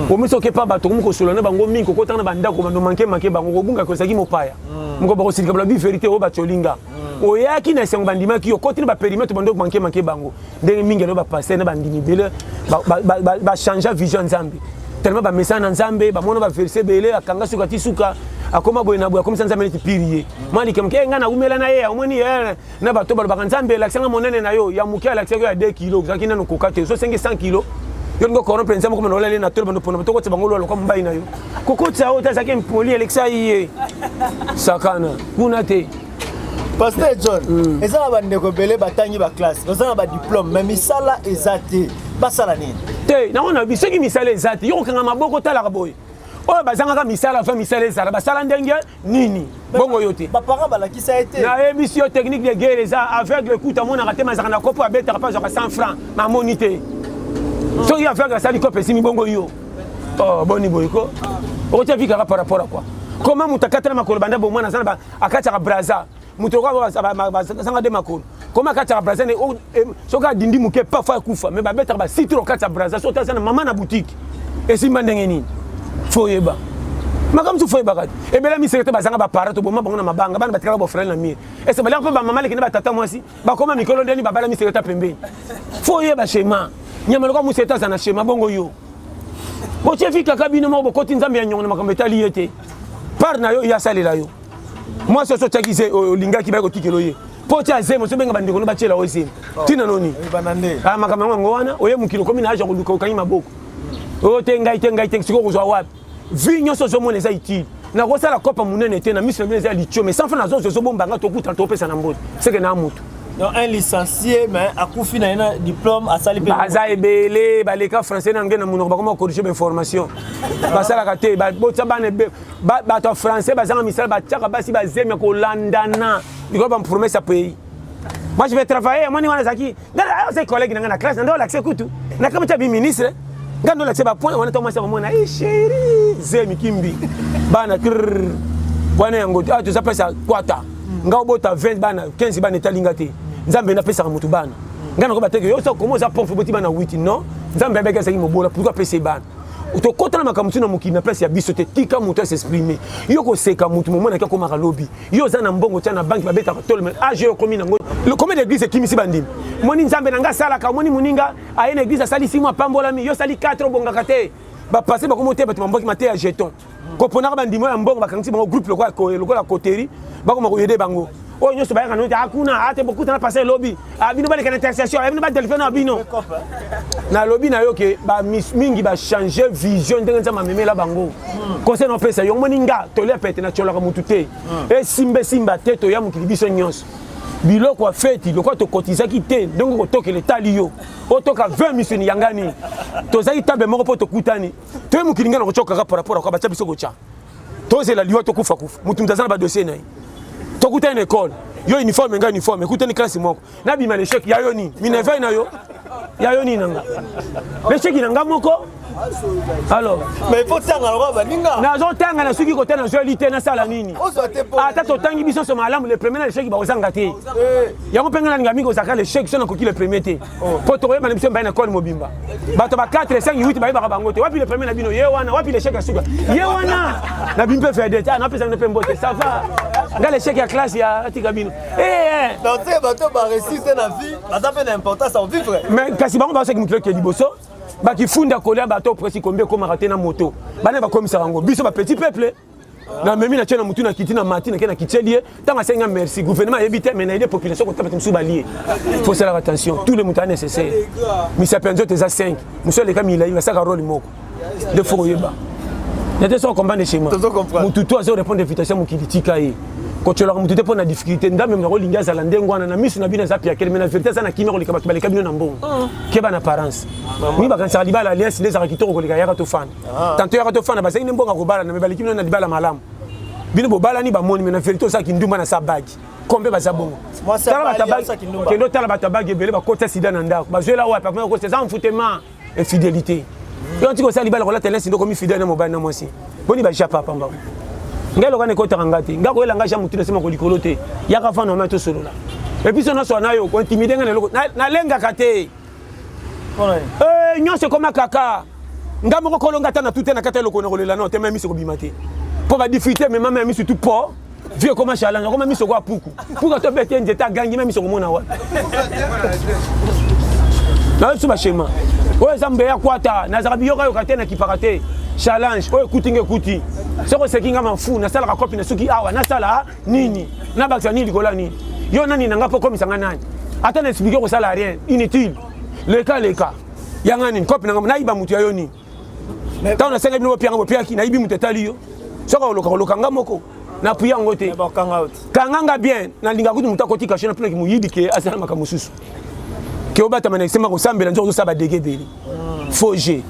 omiso ke pa bato ko solana bango mingi ko kota na bandako bando manke bango ko bunga ko saki mopaya moko ba ko silika ba vérité o ba cholinga oyaki na sengo bandimaki yo koti na ba périmètre bando manke bango ndenge mingi no ba passer na bandimi bele ba changer vision nzambe tellement ba message na nzambe ba mona ba verser bele akanga suka tisuka akoma boye na boye akomisa nzambe neti piriye mali kemke nga na umela na ye omoni ye na bato ba nzambe la senga monene na yo ya mukia la senga ya 2 kg zaki na no kokate so 100 kg yo ngo corrompre nzambe ko manola le na tolo bando pona batoko tsa bangolo ko mbai na yo kokotsa o ta zaki mpoli alexa iye sakana kuna te pasteur John ezala bandeko bele batangi ba classe bazala ba diplôme mais misala ezate basala nini te na ona biso ki misala ezate yo kanga maboko tala ka boy oyo bazanga misala fa misala ezala basala ndenge nini bongo yote ba para balakisa été na émission technique de guerre eza aveugle écoute mona ka tema zakana kopo abeta pa zoka 100 francs ma monité so il aveugle ça li kope simi bongo yo oh boni boyko o tia vika par rapport à quoi comment mutakatana makolo banda bo mwana sana akacha ka braza mutoka ba sanga de makolo comment akacha ka braza ne so ka dindi muke pa fa kufa mais ba beta ba citron akacha braza so ta sana mama na boutique et simba ndenge nini foyeba makamsu foyeba kati ebela misekete bazanga ba parato boma bango na mabanga bana batikala bo frère na mire et c'est bala ko ba mama lekine ba tata mwasi ba koma mikolo ndeni babala misekete pembeni foyeba shema nyama lokwa museta sana shema bongo yo bo chefika kabino mo bo koti nzambe ya nyongo na makambo etali yete par na yo ya salela yo moi so tchakize olinga ki ba ko tikelo ye po cha zemo so benga bandeko no ba chela ozema tina noni ah makambo ngo wana oye mukilo komi na aja ko luka kanyi maboko o tenga siko kozwa wapi vi nyonso zo mona eza utile na kosa la kopa munene te na miso bien za licho mais sans faire nazo zo bomba nga to kuta to pesa na mbote c'est que na mutu donc un licencié mais akufi na ina diplôme à sali pe baza ebele baleka français na ngena munoko bakoma corriger ba information basala ka te ba botsa bana ba to français bazanga misala ba tchaka basi ba zemi ko landana diko ba promesse à pays. Moi je vais travailler moi ni wana zaki ngana c'est collègue na classe ndo l'accès kutu na kama tabi ministre ngando l'accès ba point wana to masa mona eh chérie zemi kimbi bana krr wana yango ah tu s'appelle ça kwata ngao bota 20 bana 15 bana etalinga te nzambe na pesa mutu bana ngana ko bateke yo so comment ça pompe boti bana 8 non nzambe beka saki mobola pourquoi pesa bana to kota na makamutu na mukina na place ya biso te tika mutu s'exprimer yo ko seka mutu momona ka koma ka lobby yo za na mbongo tia na banki ba beta tole mais age yo komi nango le comité d'église kimisi bandimi moni nzambe nanga sala ka moni muninga a une église sali 6 mois pambola mi yo sali 4 bonga kate ba passer ba komo te ba mbongo mate ya jeton ko pona ba ndimo ya mbongo ba kangi bango groupe lokwa la koteri ba ko yede bango o nyoso ba kana hakuna ate beaucoup na passer lobby abino ba le kana intercession abino ba téléphone abino na lobby na yo ke ba mingi ba changer vision ndenge nzama memela bango conseil no pesa yo moninga to le pete na chola ka mutu te e simba te to ya mukili biso nyonso biloko a feti lokwa to kotiza ki te donc ko toke le talio o toka 20 misuni yangani to za itabe moko po to kutani to mukili ngana ko choka ka par rapport à ko ba biso ko cha to c'est la liwa to kufa mutu mtazana ba dossier na to kutani école yo uniforme nga uniforme kutani classe moko na bima le chèque ya yo ni mineva na yo ya yo ni nanga le chèque nanga moko alors mais faut tanga lo ba ninga na zo tanga na suki ko tana zo lité na sala nini ata to tangi biso so malamu le premier le chèque ba ozanga te yango penga na ngami ko saka le chèque so na ko ki le premier te po to yeba na biso mba na école mobimba bato ba 4 5 8 ba yeba bango te wapi le premier na bino ye wana wapi le chèque asuka ye wana na bimpe fait d'etat na pesa na pembo te ça va nga le chèque ya classe ya atika bino donc c'est bato ba réussir na vie ça fait l'importance en vivre mais kasi bango ba so ki mutlo ke liboso baki funda kolia bato presi combien comme raté na moto bana ba komisa bango biso ba petit peuple na memi na tchena mutu na kiti na mati na kena kitielie tanga senga merci gouvernement yebite mais na aider population ko tapete musu balier faut faire attention tous les mutane nécessaire mi sapenzo teza 5 muso le kamila il va saka rôle moko de faut yeba n'était sans combat de chez moi mutu to azo répondre invitation mukilitika yi ko tchola mutu te pona difficulté ndame na rolinga za landengo na misu na bina za pia kele mais na vérité ça na kimero le kabatu baleka bino na mbongo keba na apparence mi ba kansa libala alliance les akitoko ko leka yaka to fan tanto yaka to fan ba sai mbonga ko bala na me baleki bino na libala malamu bino bo bala ni ba moni mais na vérité ça ki nduma na sa bagi kombe ba za bongo tala ba tabagi kendo tala ba tabagi bele ba kota sida na ndako ba zoela wa pa ko c'est ça enfoutement et fidélité yo ntiko sa libala ko la télé sindo ko mi fidèle na mobile na mosi boni ba japa pamba ngelo kana ko tanga te ngako elanga ja mutu sema ko likolo te yaka fa no mato solo la et puis sono so na yo ko intimider ngana na lenga kate nyonso koma kaka ngamo ko kolonga ta na tout na kate lokona kolela no te même miso ko bimate po ba difficulté mais même miso tout po vieux comment chalanga comme miso ko apuku puka to bete njeta gangi même miso ko mona wa na so ba shema o zambe ya kwata na zarabi yo ka kate na kipakate challenge o ekutinge kuti soko sekinga mafu na sala ka copie na suki awa na sala nini na baksa nini likola nini yo nani nanga po komisa nani ata na expliquer ko sala rien inutile leka yanga nini copie na iba mutu ya yo nini taona senga bino pianga bo piaki na ibi mutu tali yo soko loka ngamoko na puya ngote kanganga bien na linga kutu mutu kotika shona pina ki muyidi ke asala makamususu ke obata mana sema ko sambela nzo saba degebeli foje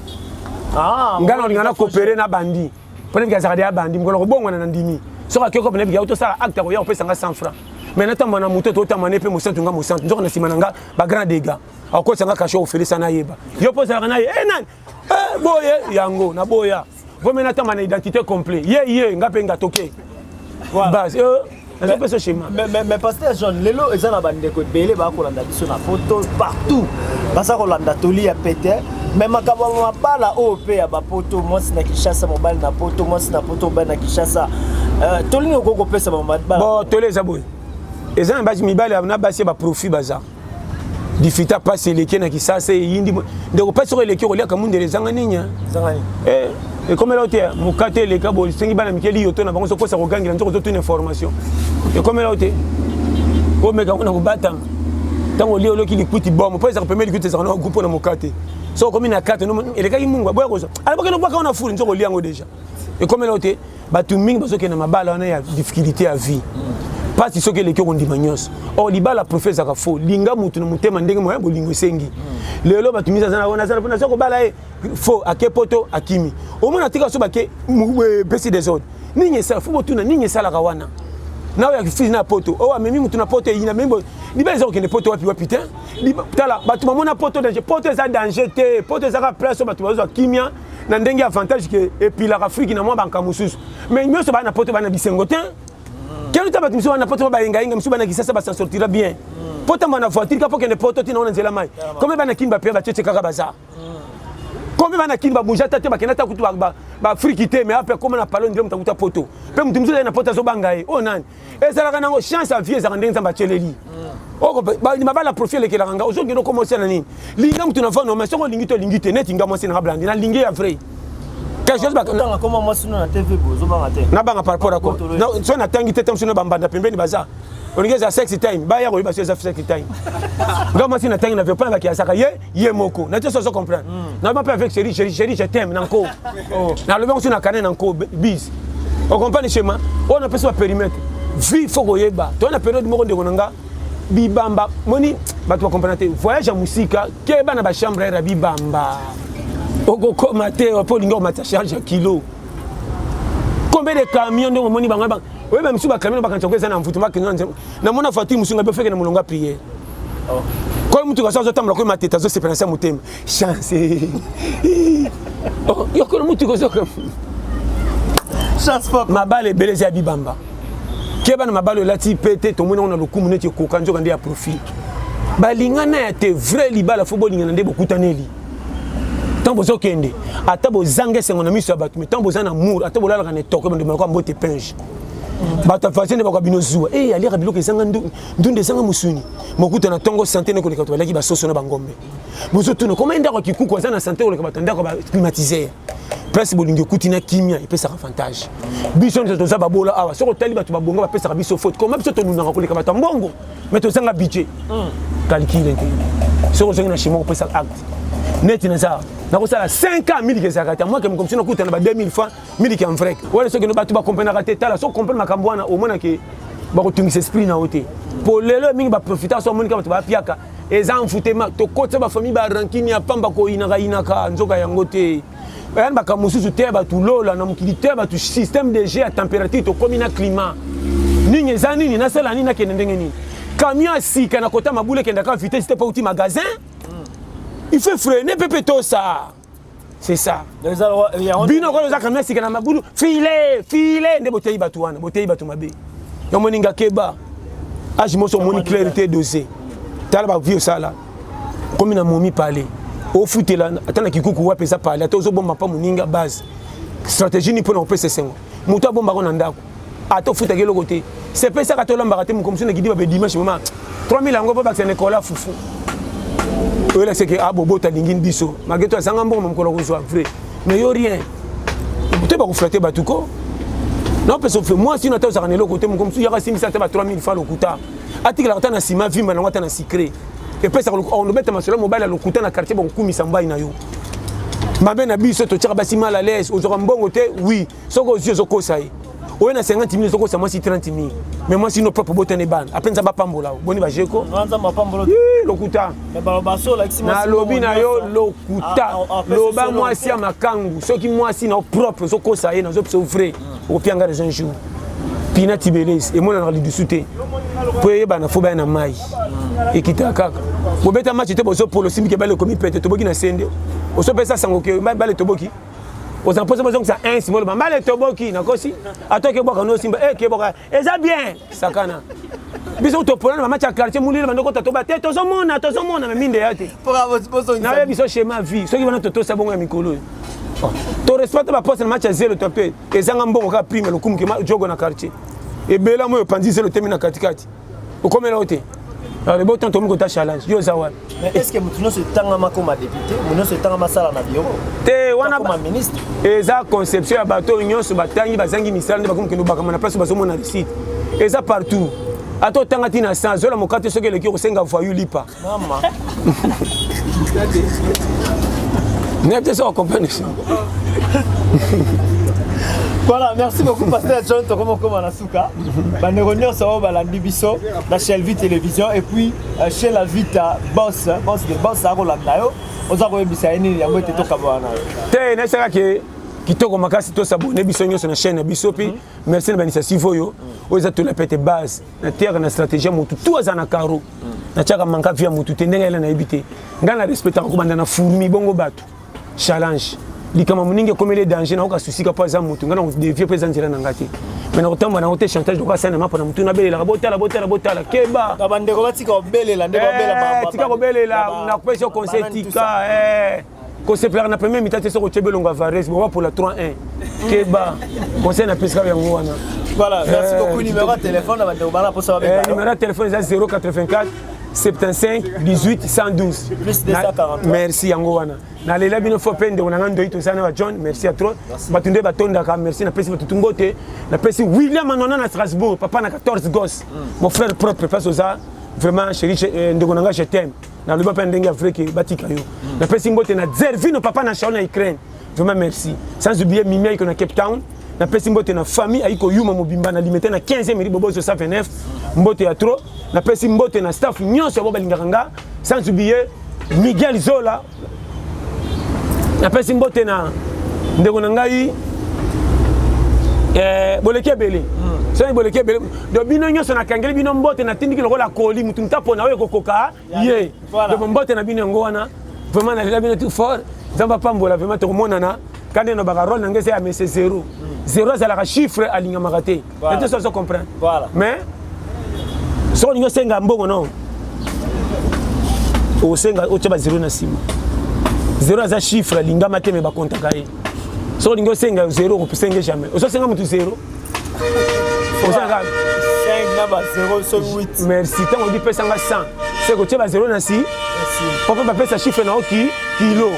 ngana ngana coopérer na bandi pone bika zakadi ya bandi ngolo bongo na ndimi soka kyoko pone bika auto sala acte ko ya opesa nga 100 francs mais na tamba na muto to tamane pe musantu nga musantu nzoko na simana nga ba grand dégâts ako sanga kasho ofeli sana yeba yo posa na ye nan boye yango na boya vome na tamba na identité complet ye ngape nga toke base mais pasteur John lelo ezana bande ko belé ba ko landa biso na photo partout basa ko landa toli ya pété mais makaba mabala OP ya ba poto mwasi na Kishasa mobile na poto mwasi na poto ba na Kishasa toli ne ko pesa ba mabala bon toli za boy ezana basi mibale na basi ba profit baza difita passer les na Kishasa yindi de ko passer les ko lia kamunde les zanga ninya et comme là t'es mukate les kabo sengi bana mikeli yoto na bango so ko sa ko gangira nzo toute une information et comme là t'es ko meka kuna ko batanga tango lio loki likuti bombe po ça permet likuti ça na groupe na mukate so comme na carte no et les gars mungu boya kozo alors que no baka on a fou nzo liango déjà et comme là oté batu mingi bazo ke na mabala on a difficulté à vie parce que les gens ont dit manios or libala professeur ka fo linga mutu no mutema ndenge moya bolingo sengi lelo batu miza zana ona zana soko bala e fo akepoto akimi o mona tika so bake pesi des autres ninye sa fo botuna ninye sala kawana na ya fils na poto o amemi mutu na poto ina membo libala zo ke ne poto wapi wapi tin tala batu mamona poto danger poto za danger te poto za ka place batu bazo kimia na ndenge avantage ke et puis la Afrique na mo banka mususu mais nyoso ba na poto ba na bisengo te quel est votre mission? On a pas de bainga, on a qui ça s'en sortira bien. Pourtant, on a voiture, quand on a porté, on a zéla mai. Combien on a qui va payer la tête bazar? Combien on a qui va bouger tête, qui n'a pas coûté ba frikité, mais après comment on a parlé de l'homme ta poto. Peu me dire na porte zo bangaye. Oh nan. Et ça la kana chance à vie ça rendre ça ba cheleli. Oh ba ni ba la profil ke la ranga. Aujourd'hui on commence na nini. Lingam tu na fa no mais soko lingite net inga mo sina blandi na lingi ya vrai. Quelque chose bakanga comment moi sinon na TV bozo bangate na banga par rapport à quoi non so na tangi tete msino bambanda pembeni baza onigeza sexy time ba ya ko ba sexy time ngoma sina tangi na veut pas bakia saka ye moko na te so comprendre na ba pas avec chérie je t'aime nanko na le bon sur na canne nanko bis on comprend schéma on a pas sur périmètre vie faut goyeba to na période moko de konanga bibamba moni ba tu comprendre voyage en musique ke ba na ba chambre era bibamba Oko maté pour l'ingo mata charge kilo. Combien de camions de moni banga bang. Oui même si ba camion ba kan chokweza na mfutu maki na mona fati musunga be feke na mulonga prier. Ko mutu ka sazo tamla ko mateta zo se pensa mutem. Chance. Oh yo ko mutu ko zo ko. Chance pas. Mabale beleza bibamba. Keba na mabale lati pété to mona na lokumu neti ko kanjo kande ya profit. Balingana ya te vrai libala football ngana nde bokutaneli. Tant que vous avez ata bozanga sengo na miso abatu mais tant bozana amour ata bolala kana toko bande ko mbote pinge bata fasene ba bino zuwa eh ali rabilo ke sanga ndunde sanga musuni mokuta na tongo santé ne ko likato balaki ba soso na bangombe bozo tuno comment ndako kikuku azana santé ko likato ndako ba climatiser place bolingi kutina kimia ipesa avantage biso nzo za babola awa soko tali batu babonga ba pesa biso faute comment biso to nuna ko likato mbongo mais to sanga budget calcule soko sanga na chimo ko pesa acte net na ça na ko sala 5 ans 1000 kezaka moi que me comme si no kuta na ba 2000 francs 1000 ki en vrai wala so que no batu ba comprendre ka teta la so comprendre makambo wana au moins que ba ko tungisa esprit na hote pour lelo mingi ba profiter so monika batu ba piaka ezan futema to kota ba famille ba rankini ya pamba ko ina ka nzoka yango te yan ba kamususu te ba tu lola na mukili te ba tu système de jet à température to comme na climat ningi ezani ni na sala ni na kenendenge ni camion si kana kota mabule kenda ka vitesse te pas outil magasin. Il fait freiner pépé tout ça. C'est ça. Bino ko za kamera sika na mabulu file ne botei batuana botei batu mabe. Yo moninga keba. Age mo so moni clarté dosé. Tala ba vieux ça là. Comme na momi parler. Au futela atana kikuku wa pesa parler. Atozo bomba pa moninga base. Stratégie ni pour na pesa sengo. Muta bomba ko na ndako. Ato futa ke lokote. C'est pesa ka to lamba ka te mo comme si na gidi ba dimanche moment. 3000 ango ba ba Nicolas fufu. Oui, là c'est que ah bobo ta lingin biso. Malgré toi ça ngambon mon kolo soit vrai. Mais yo rien. Tu vas vous flatter batuko. Non parce que moi si nata ça kanelo côté mon comme si yaka simisa ta 3000 francs le kuta. Atika la tana sima vima na ngata na secret. Et puis ça on le mettre masolo mobile le kuta na quartier bon kumisa mbai na yo. Mabe na biso to tira basima à l'aise aux mbongo te oui. Soko yeux soko sai. On a 50 000 soko ça moi si 30 000. Mais moi si nos propres botane ban. Après ça va pambola. Boni ba jeko. Nza ma pambola. Lokuta. Mais baso la qui na lobi na yo lokuta. Loba moi si amakangu. Ceux qui moi si na propre soko ça y na zo pso vrai. Au pianga les un jour. Pina tibeles et moi na li dessouté. Poye ba na fo ba na mai. Et kitaka. Bo beta match te bozo polo simbi ke ba le komi pete to boki na sende. O so pesa sango ke ba le toboki. Aux impôts que ça un simple ba le toboki na kosi. Ato ke boka no simba ke boka. Et ça bien sakana. Biso to polo na match à quartier moulile ba ndoko to ba te to zo mona mais minde yate. Na biso schéma vie. Ceux qui vont to ça bongo ya mikolo. To respecte ba poste na match à 0 topé. Et ça ngambongo ka prime le kum ke jogo na quartier. Et bela mo pandi 0 termine na katikati. O comme là oté. Alors le bon temps tout le challenge. Yo zawa. Mais est-ce que mutuno se tangama comme député, mutuno se tangama sala na bureau? Te wana comme ministre. Et ça conception ya bato nyonso batangi bazangi misala ba comme que no bakama na place bazo mona réussite. Et ça partout. Ato tangati na sans zola mokate soke le ki ko senga voyu lipa. Mama. N'est pas ça on comprend ici. Voilà, merci beaucoup Pasteur John Tokomo Manasuka. Banderonio ça va la Bibiso, la Shell Vie Télévision et puis chez la Vita Boss de Boss à Rolanda yo. On a voulu bisa ini ya mwete to kabana. Te na saka ke kitoko makasi to s'abonner biso nyo sur la chaîne biso pi merci na banisa yo. Oza to la pete base na terre na stratégie mutu tout azana karo. Na chaka manka via mutu tendenga ela na ebité. Ngana respecta ko banda na fourmi bongo batu. Challenge. Likama muninge comme les dangers na oka souci ka pas mutu ngana dévier présent na ngati. Mais na otamba na ote chantage do ka sana mapa na mutu na bele la botala keba. Ka bande ko batika obelela ndeko bela tika obelela na pesa conseil tika conseil plaire na premier mi-temps so ko chebelonga Vares bo pour la 3-1 keba conseil na pesa yango wana. Voilà, merci beaucoup. Numéro de téléphone na bande bala pour ça avec. Numéro de téléphone 084 75 18 112 plus 240. Merci yango wana. Na lela bino fo pende on a ngando ito sana John, merci à toi. Batunde batonda ka merci na pesi batutungote. Na pesi William Anona na Strasbourg, papa na 14 gosses. Mon frère propre face aux ça. Vraiment chéri ndegonanga je t'aime. Na le papa ndenge Afrique batika yo. Na pesi ngote na Zervino papa na Sharon na Ukraine. Vraiment merci. Sans oublier Mimia iko na Cape Town. Na pesi mbote na famille aiko yuma mobimba na limité na 15e miri bobo 129 mbote ya trop. Na pesi mbote na staff nyonso bo balinganga. Sans oublier Miguel Zola. Na pesi mbote na ndeko na ngai boleke bele so ni boleke bele do bino nyonso na kangeli bino mbote na tindiki lokola koli mutu mtapo na we kokoka ye do mbote na bino ngo wana vraiment na lela bino tout fort zamba pambola vraiment to monana kande no bagarol na ngese ya mese 0 za la chiffre alinga magate et ça se comprend voilà mais so ni senga mbongo non o senga o chaba 0 na sima 0 za chiffre linga mateme ba kontaka ye so lingo senga 0 ko senga jamais o so senga mutu 0 o senga 5 na ba 0 so 8 merci tant on dit pesa nga 100 c'est ko cheba 0 na si papa ba pesa chiffre na oki kilo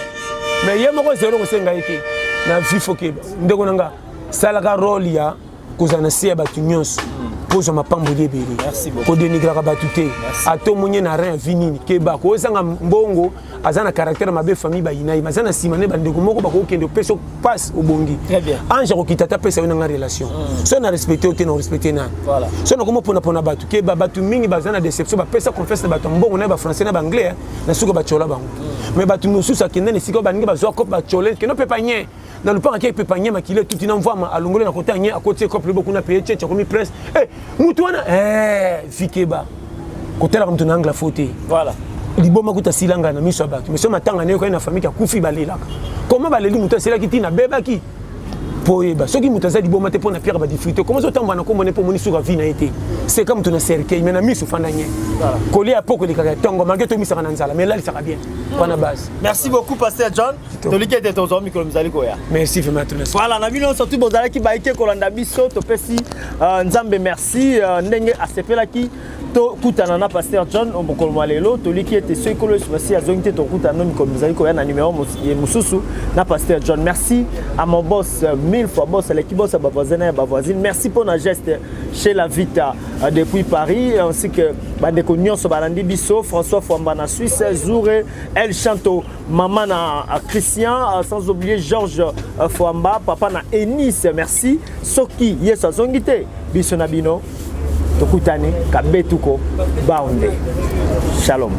mais ye moko 0 ko senga yeke na vifo ke ndeko nanga sala ka role ya kozana sia batu nyonso pozo mapambo debeli ko denigra ka batu te ato munye na rien vinini keba ko sanga mbongo azana caractère mabe famille ba inai mazana simane ba ndeko moko ba ko kende peso passe au bongi anja ko kitata pesa yo na relation so na respecter o te na respecter na voilà so na komo pona batu keba batu mingi bazana déception ba pesa confiance na batu mbongo na ba français na ba anglais na suko ba chola bango mais batu mususa kende ne siko ba ngi ba zo ko ba choler que no peut pas rien dans le parc qui peut pas nier makile tout inenvoie à l'ongole na côté nier à côté couple beaucoup na payer tchétché comme presse mutuana fikeba côté la comme ton angle faute voilà liboma kuta silanga na miso abaki mais so matanga ne ko na famille ka kufi balelaka comment baleli muta sela ki tina bebaki poeba soki mutaza liboma te pona pierre ba difficulté comment so tamba na ko mone po moni suka vie na été c'est comme ton cercueil mais na miso fanda nye voilà coller à poko le kaka tongo malgré to misaka na nzala mais là ça va bien pana base merci beaucoup pasteur John to likete to zo mikolo mzali ko ya merci vraiment voilà na bino surtout bozala ki ba ike kolanda biso to pesi nzambe merci ndenge asepela ki to kutana na pasteur John omokolo malelo to likete so ikolo si azongite to kutana mikolo mzali ko ya na numéro mususu na pasteur John merci à mon boss 1000 fois boss à l'équipe boss à bavoisine et bavoisine merci pour la geste chez la Vita depuis Paris ainsi que bandeko nyonso balandi biso François Fouamba na Suisse Zouré El Chanto maman na Christian sans oublier Georges Fouamba papa na Enis merci soki yeso azongite biso na bino tokutani kabetuko baonde shalom.